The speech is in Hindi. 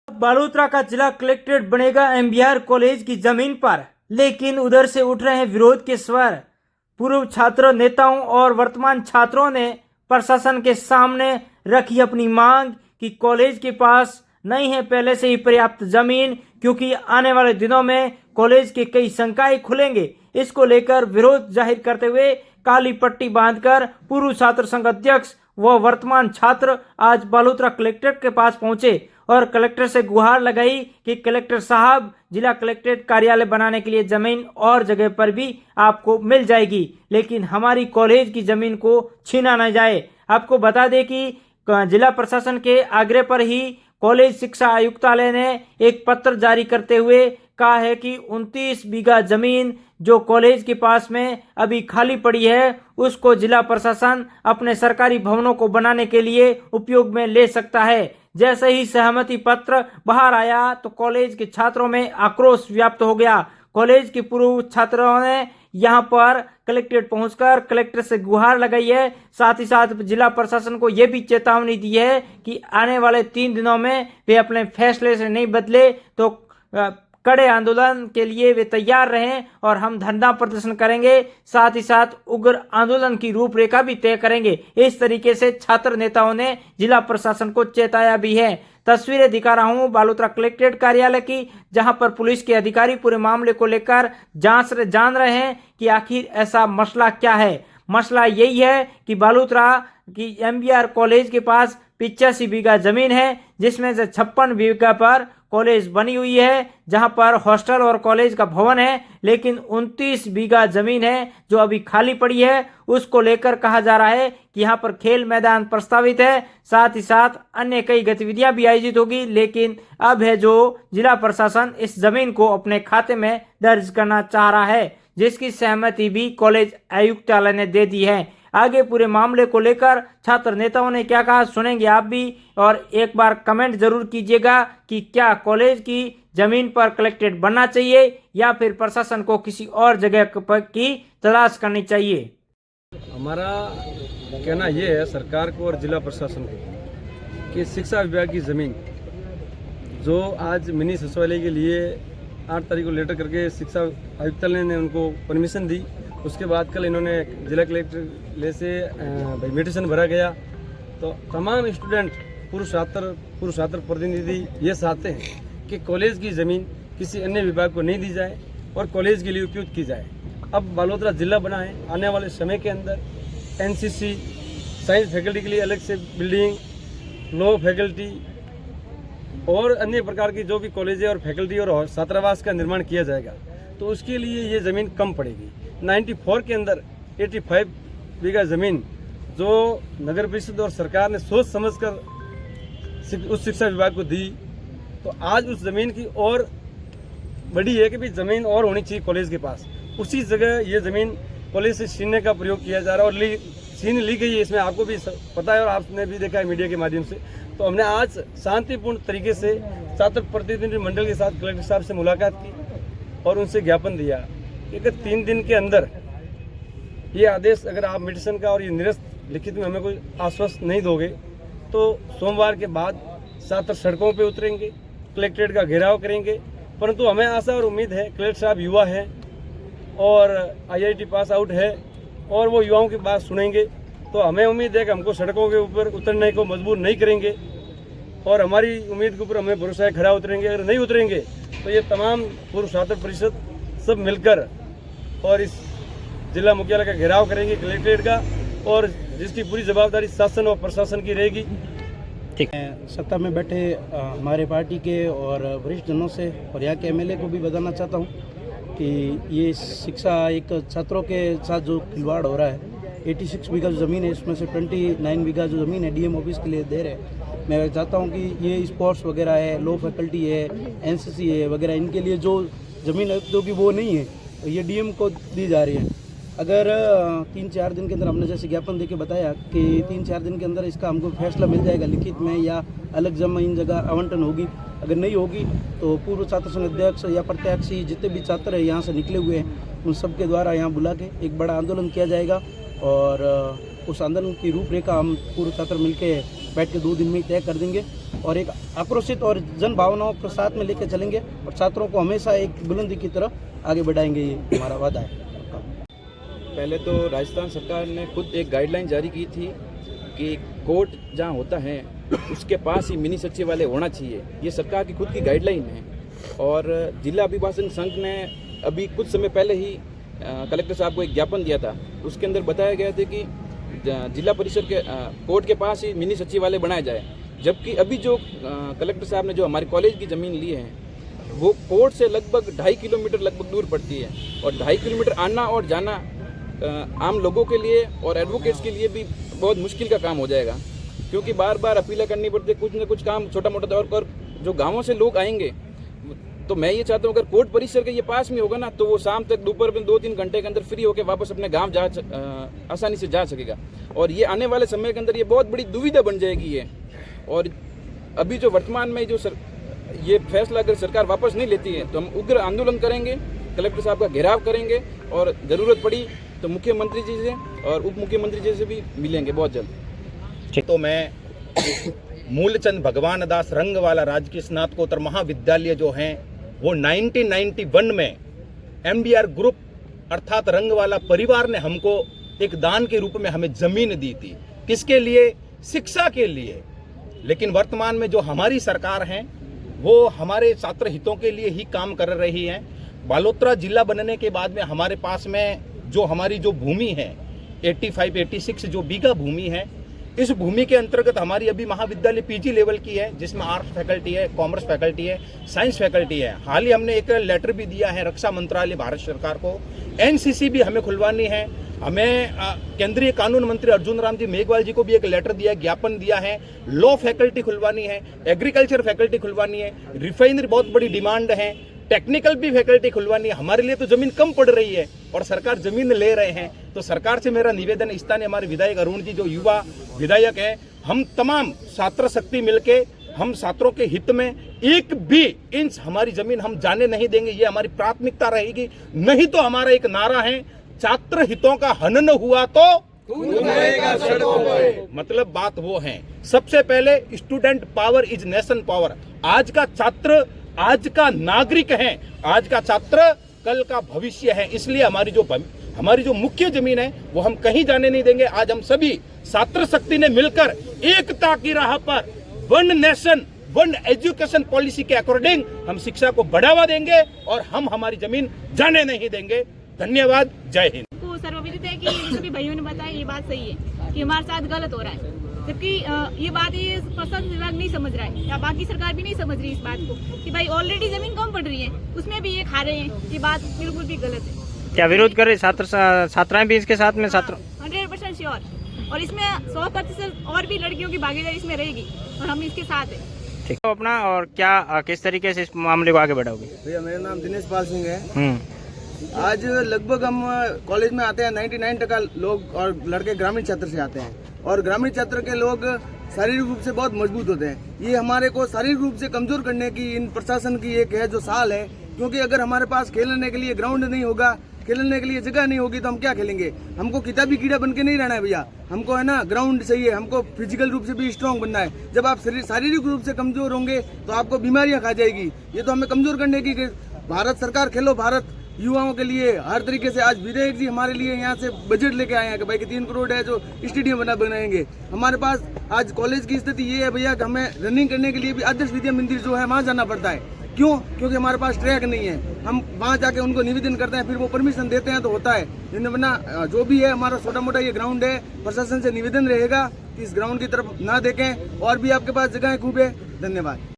बालोतरा का जिला कलेक्ट्रेट बनेगा एमबीआर कॉलेज की जमीन पर, लेकिन उधर से उठ रहे हैं विरोध के स्वर। पूर्व छात्र नेताओं और वर्तमान छात्रों ने प्रशासन के सामने रखी अपनी मांग कि कॉलेज के पास नहीं है पहले से ही पर्याप्त जमीन, क्योंकि आने वाले दिनों में कॉलेज के कई संकाय खुलेंगे। इसको लेकर विरोध जाहिर करते हुए काली पट्टी बांधकर पूर्व छात्र संघ अध्यक्ष व वर्तमान छात्र आज बालोतरा कलेक्ट्रेट के पास पहुंचे और कलेक्टर से गुहार लगाई कि कलेक्टर साहब, जिला कलेक्ट्रेट कार्यालय बनाने के लिए जमीन और जगह पर भी आपको मिल जाएगी, लेकिन हमारी कॉलेज की जमीन को छीना न जाए। आपको बता दें कि जिला प्रशासन के आग्रह पर ही कॉलेज शिक्षा आयुक्तालय ने एक पत्र जारी करते हुए कहा है कि 29 बीघा जमीन जो कॉलेज के पास में अभी खाली पड़ी है, उसको जिला प्रशासन अपने सरकारी भवनों को बनाने के लिए उपयोग में ले सकता है। जैसे ही सहमति पत्र बाहर आया तो कॉलेज के छात्रों में आक्रोश व्याप्त हो गया। कॉलेज के पूर्व छात्रों ने यहां पर कलेक्ट्रेट पहुंचकर कलेक्टर से गुहार लगाई है। साथ ही साथ जिला प्रशासन को यह भी चेतावनी दी है कि आने वाले 3 दिनों में वे अपने फैसले से नहीं बदले तो कड़े आंदोलन के लिए वे तैयार रहें और हम धरना प्रदर्शन करेंगे। साथ ही साथ उग्र आंदोलन की रूपरेखा भी तय करेंगे। इस तरीके से छात्र नेताओं ने जिला प्रशासन को चेताया भी है। तस्वीरें दिखा रहा हूं बालोतरा कलेक्ट्रेट कार्यालय की, जहां पर पुलिस के अधिकारी पूरे मामले को लेकर जान रहे हैं कि आखिर ऐसा मसला क्या है। मसला यही है कि बालोतरा की एमबीआर कॉलेज के पास 85 बीघा जमीन है, जिसमें से 56 बीघा पर कॉलेज बनी हुई है, जहां पर हॉस्टल और कॉलेज का भवन है, लेकिन 29 बीघा जमीन है जो अभी खाली पड़ी है। उसको लेकर कहा जा रहा है कि यहां पर खेल मैदान प्रस्तावित है, साथ ही साथ अन्य कई गतिविधियां भी आयोजित होगी, लेकिन अब है जो जिला प्रशासन इस जमीन को अपने खाते में दर्ज करना चाह रहा है, जिसकी सहमति भी कॉलेज आयुक्तालय ने दे दी है। आगे पूरे मामले को लेकर छात्र नेताओं ने क्या कहा सुनेंगे आप भी, और एक बार कमेंट जरूर कीजिएगा कि क्या कॉलेज की जमीन पर कलेक्ट्रेट बनना चाहिए या फिर प्रशासन को किसी और जगह की तलाश करनी चाहिए। हमारा कहना यह है सरकार को और जिला प्रशासन को कि शिक्षा विभाग की ज़मीन जो आज मिनी सचिवालय के लिए 8 तारीख को लेटर करके शिक्षा आयुक्तालय ने उनको परमिशन दी, उसके बाद कल इन्होंने जिला कलेक्टर से इन्विटेशन भरा गया, तो तमाम स्टूडेंट पूर्व छात्र प्रतिनिधि ये चाहते हैं कि कॉलेज की ज़मीन किसी अन्य विभाग को नहीं दी जाए और कॉलेज के लिए उपयोग की जाए। अब बालोतरा जिला बना है, आने वाले समय के अंदर एनसीसी साइंस फैकल्टी के लिए अलग से बिल्डिंग, लॉ फैकल्टी और अन्य प्रकार की जो भी कॉलेज और फैकल्टी और छात्रावास का निर्माण किया जाएगा, तो उसके लिए ये ज़मीन कम पड़ेगी। 94 के अंदर 85 बीघा ज़मीन जो नगर परिषद और सरकार ने सोच समझकर उस शिक्षा विभाग को दी, तो आज उस ज़मीन की और बड़ी है कि भी ज़मीन और होनी चाहिए कॉलेज के पास। उसी जगह ये ज़मीन कॉलेज से छीनने का प्रयोग किया जा रहा है और छीन ली गई है, इसमें आपको भी पता है और आपने भी देखा है मीडिया के माध्यम से। तो हमने आज शांतिपूर्ण तरीके से छात्र प्रतिनिधि मंडल के साथ कलेक्टर साहब से मुलाकात की और उनसे ज्ञापन दिया कि अगर 3 दिन के अंदर ये आदेश अगर आप मेडिसिन का और ये निरस्त लिखित में हमें कोई आश्वस्त नहीं दोगे, तो सोमवार के बाद छात्र सड़कों पे उतरेंगे, कलेक्ट्रेट का घेराव करेंगे। परंतु हमें आशा और उम्मीद है, कलेक्टर साहब युवा हैं और IIT पास आउट है और वो युवाओं की बात सुनेंगे, तो हमें उम्मीद है कि हमको सड़कों के ऊपर उतरने को मजबूर नहीं करेंगे और हमारी उम्मीद के ऊपर हमें भरोसा है खरा उतरेंगे। अगर नहीं उतरेंगे तो ये तमाम पूर्व छात्र परिषद सब मिलकर और इस जिला मुख्यालय का घेराव करेंगे कलेक्ट्रेट का, और जिसकी पूरी जवाबदारी शासन और प्रशासन की रहेगी। ठीक, सत्ता में बैठे हमारे पार्टी के और वरिष्ठ जनों से और यहाँ के MLA को भी बताना चाहता हूँ कि ये शिक्षा एक छात्रों के साथ जो खिलवाड़ हो रहा है, 86 बीघा जो ज़मीन है इसमें से 29 बीघा जो ज़मीन है DM ऑफिस के लिए दे रहे हैं। मैं चाहता हूँ कि ये स्पोर्ट्स वगैरह है, लॉ फैकल्टी है, NCC है वगैरह, इनके लिए जो ज़मीन है जो कि वो नहीं है, ये DM को दी जा रही है। अगर 3-4 दिन के अंदर, हमने जैसे ज्ञापन देके बताया कि 3-4 दिन के अंदर इसका हमको फैसला मिल जाएगा लिखित में या अलग ज़मीन जगह आवंटन होगी। अगर नहीं होगी तो पूर्व छात्र संघ अध्यक्ष या प्रत्याशी जितने भी छात्र हैं यहाँ से निकले हुए हैं, उन सब के द्वारा यहाँ बुला के एक बड़ा आंदोलन किया जाएगा और उस आंदोलन की रूपरेखा हम पूर्व छात्र मिलकर बैठ के 2 दिन में ही तय कर देंगे और एक आक्रोशित और जन भावनाओं को साथ में लेकर चलेंगे और छात्रों को हमेशा एक बुलंदी की तरफ आगे बढ़ाएंगे, ये हमारा वादा है। पहले तो राजस्थान सरकार ने खुद एक गाइडलाइन जारी की थी कि कोर्ट जहाँ होता है उसके पास ही मिनी सचिवालय होना चाहिए। ये सरकार की खुद की गाइडलाइन है और जिला अभिभाषण संघ ने अभी कुछ समय पहले ही कलेक्टर साहब को एक ज्ञापन दिया था। उसके अंदर बताया गया था कि जिला परिषद के कोर्ट के पास ही मिनी सचिवालय बनाया जाए, जबकि अभी जो कलेक्टर साहब ने जो हमारी कॉलेज की ज़मीन ली है वो कोर्ट से लगभग 2.5 किलोमीटर लगभग दूर पड़ती है और 2.5 किलोमीटर आना और जाना आम लोगों के लिए और एडवोकेट्स के लिए भी बहुत मुश्किल का काम हो जाएगा, क्योंकि बार बार अपीलें करनी पड़ती है, कुछ न कुछ काम छोटा मोटा तौर पर जो गांवों से लोग आएंगे। तो मैं ये चाहता हूँ अगर कोर्ट परिसर के ये पास में होगा ना तो वो शाम तक दोपहर में 2-3 घंटे के अंदर फ्री होकर वापस अपने गांव आसानी से जा सकेगा और ये आने वाले समय के अंदर ये बहुत बड़ी दुविधा बन जाएगी ये। और अभी जो वर्तमान में जो ये फैसला अगर सरकार वापस नहीं लेती है तो हम उग्र आंदोलन करेंगे, कलेक्टर साहब का घेराव करेंगे और ज़रूरत पड़ी तो मुख्यमंत्री जी से और उप मुख्यमंत्री जी से भी मिलेंगे बहुत जल्द। तो मैं मूलचंद भगवान दास रंगवाला राजकीय स्नातकोत्तर महाविद्यालय जो हैं वो 1991 में MBR ग्रुप अर्थात रंगवाला परिवार ने हमको एक दान के रूप में हमें जमीन दी थी। किसके लिए? शिक्षा के लिए। लेकिन वर्तमान में जो हमारी सरकार है वो हमारे छात्र हितों के लिए ही काम कर रही है। बालोतरा जिला बनने के बाद में हमारे पास में जो हमारी जो भूमि है 85-86 जो बीघा भूमि है, इस भूमि के अंतर्गत हमारी अभी महाविद्यालय PG लेवल की है, जिसमें आर्ट्स फैकल्टी है, कॉमर्स फैकल्टी है, साइंस फैकल्टी है। हाल ही हमने एक लेटर भी दिया है रक्षा मंत्रालय भारत सरकार को। NCC भी हमें खुलवानी है। हमें केंद्रीय कानून मंत्री अर्जुन राम जी मेघवाल जी को भी एक लेटर दिया, ज्ञापन दिया है। लॉ फैकल्टी खुलवानी है, एग्रीकल्चर फैकल्टी खुलवानी है, रिफाइनरी बहुत बड़ी डिमांड है, टेक्निकल भी फैकल्टी खुलवानी है। हमारे लिए तो जमीन कम पड़ रही है और सरकार जमीन ले रहे हैं। तो सरकार से मेरा निवेदन, स्थानीय हमारे विधायक अरुण जी जो युवा विधायक हैं, हम तमाम छात्र शक्ति मिलके हम छात्रों के हित में एक भी इंच हमारी जमीन हम जाने नहीं देंगे। ये हमारी प्राथमिकता रहेगी। नहीं तो हमारा एक नारा है, छात्र हितों का हनन हुआ तो मतलब बात वो है। सबसे पहले student power is nation power. आज का छात्र आज का नागरिक है, आज का छात्र कल का भविष्य है। इसलिए हमारी जो मुख्य जमीन है वो हम कहीं जाने नहीं देंगे। आज हम सभी छात्र शक्ति ने मिलकर एकता की राह पर one nation one education policy के अकॉर्डिंग हम शिक्षा को बढ़ावा देंगे और हम हमारी जमीन जाने नहीं देंगे। धन्यवाद। जय हिंद। को सर्वविदित है कि सभी भाइयों ने बताया ये बात सही है कि हमारे साथ गलत हो रहा है, जबकि ये बात ये प्रशासन विभाग नहीं समझ रहा है या बाकी सरकार भी नहीं समझ रही इस बात को कि भाई ऑलरेडी जमीन कम पड़ रही है, उसमें भी ये खा रहे हैं। ये बात बिल्कुल भी गलत है। क्या विरोध कर रहे छात्राएं भी इसके साथ में? छात्र 100% श्योर और इसमें 100% और भी लड़कियों की भागीदारी इसमें रहेगी और हम इसके साथ हैं। ठीक है अपना। और क्या किस तरीके से इस मामले को आगे बढ़ाओगे? भैया मेरा नाम दिनेश पाल सिंह है। आज लगभग हम कॉलेज में आते हैं 99% लोग और लड़के ग्रामीण क्षेत्र से आते हैं और ग्रामीण क्षेत्र के लोग शारीरिक रूप से बहुत मजबूत होते हैं। ये हमारे को शारीरिक रूप से कमजोर करने की इन प्रशासन की एक है जो साल है, क्योंकि अगर हमारे पास खेलने के लिए ग्राउंड नहीं होगा, खेलने के लिए जगह नहीं होगी तो हम क्या खेलेंगे। हमको किताबी कीड़ा बन के नहीं रहना है भैया, हमको है ना ग्राउंड चाहिए, हमको फिजिकल रूप से भी स्ट्रांग बनना है। जब आप शारीरिक रूप से कमजोर होंगे तो आपको बीमारियां खा जाएगी। ये तो हमें कमजोर करने की भारत सरकार खेलो भारत युवाओं के लिए हर तरीके से। आज विधायक जी हमारे लिए यहाँ से बजट लेके आए हैं कि भाई कि 3 करोड़ है जो स्टेडियम बनाएंगे। हमारे पास आज कॉलेज की स्थिति ये है भैया कि हमें रनिंग करने के लिए भी आदर्श विद्या मंदिर जो है वहाँ जाना पड़ता है। क्यों? क्योंकि हमारे पास ट्रैक नहीं है। हम वहाँ जाके उनको निवेदन करते हैं, फिर वो परमिशन देते हैं तो होता है। वरना जो भी है हमारा छोटा मोटा ये ग्राउंड है, प्रशासन से निवेदन रहेगा कि इस ग्राउंड की तरफ ना देखें। और भी आपके पास जगह खूब है। धन्यवाद।